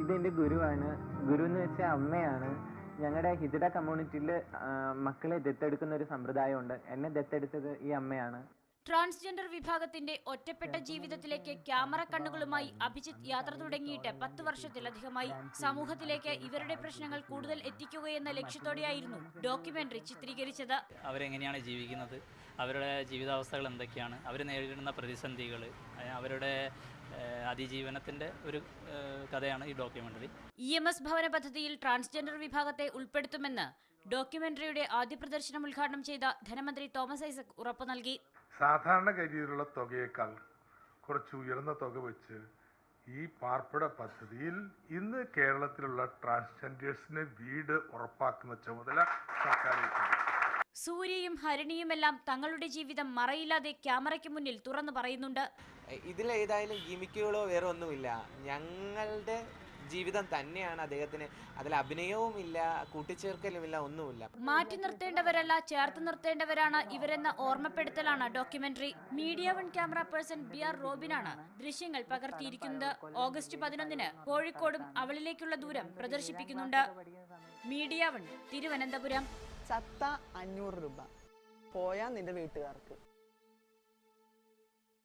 ഇതെന്റെ ഗുരുവാണ്. ഗുരു എന്ന് വെച്ചാൽ അമ്മയാണ്. ഞങ്ങളുടെ ഹിജഡ കമ്മ്യൂണിറ്റിയിൽ മക്കളെ ദത്തെടുക്കുന്ന ഒരു സമ്പ്രദായമുണ്ട്. എന്നെ ദത്തെടുത്തത് ഈ അമ്മയാണ്. ട്രാൻസ്ജെൻഡർ വിഭാഗത്തിന്റെ ഒറ്റപ്പെട്ട ജീവിതത്തിലേക്ക് ക്യാമറ കണ്ണുകളുമായി അഭിജിത്ത് യാത്ര തുടങ്ങിയിട്ട് 10 വർഷത്തിലധികമായി. സമൂഹത്തിലേക്ക് ഇവരുടെ പ്രശ്നങ്ങൾ കൂടുതൽ എത്തിക്കുകയെന്ന ലക്ഷ്യത്തോടെയായിരുന്നു ഡോക്യുമെന്ററി ചിത്രീകരിച്ചത്. അവരെങ്ങനെയാണ് ജീവിക്കുന്നത്, അവരുടെ ജീവിതാവസ്ഥകൾ എന്തൊക്കെയാണ്, അവർ നേരിടുന്ന പ്രതിസന്ധികൾ, അവരുടെ അതിജീവനത്തിന്റെ ഒരു കഥയാണ് ഈ ഡോക്യുമെന്ററി. EMS ഭവന പദ്ധതിയിൽ ട്രാൻസ്ജെൻഡർ വിഭാഗത്തെ ഉൾപ്പെടുത്തുമെന്ന് ഡോക്യുമെന്ററിയുടെ ആദ്യ പ്രദർശനം ഉദ്ഘാടനം ചെയ്ത ധനമന്ത്രി തോമസ് ഐസക് ഉറപ്പു നൽകി. സാധാരണഗതിയിലുള്ള തുകയേക്കാൾ കുറച്ച് ഉയർന്ന തുക വെച്ച് ഈ പാർപ്പിട പദ്ധതിയിൽ ഇന്ന് കേരളത്തിലുള്ള ട്രാൻസ്ജെൻഡേഴ്സിന് വീട് ഉറപ്പാക്കുന്ന ചുമതല സർക്കാരിലേക്കുണ്ട്. സൂര്യയും ഹരിണിയുമെല്ലാം തങ്ങളുടെ ജീവിതം മറയില്ലാതെ ക്യാമറയ്ക്ക് മുന്നിൽ തുറന്നു പറയുന്നുണ്ട്. ഇതിലേതായാലും ഗിമിക്കുകളോ വേറെ ഒന്നുമില്ല. ഞങ്ങളുടെ ജീവിതം തന്നെയാണ് അദ്ദേഹത്തിന്. അതിൽ അഭിനയവുമില്ല, കൂട്ടിച്ചേർക്കലുമില്ല, ഒന്നുമില്ല. മാറ്റി നിർത്തേണ്ടവരല്ല, ചേർത്ത് നിർത്തേണ്ടവരാണ് ഇവരെന്ന ഓർമ്മപ്പെടുത്തലാണ് documentary. Media one camera person BR റോബിനാണ് ദൃശ്യങ്ങൾ പകർത്തിയിരിക്കുന്നത്. ഓഗസ്റ്റ് 11 കോഴിക്കോടും അവളിലേക്കുള്ള ദൂരം പ്രദർശിപ്പിക്കുന്നുണ്ട്. Media one, Thiruvananthapuram. ചത്ത 500 രൂപ പോയാ നിന്റെ വീട്ടുകാർക്ക്.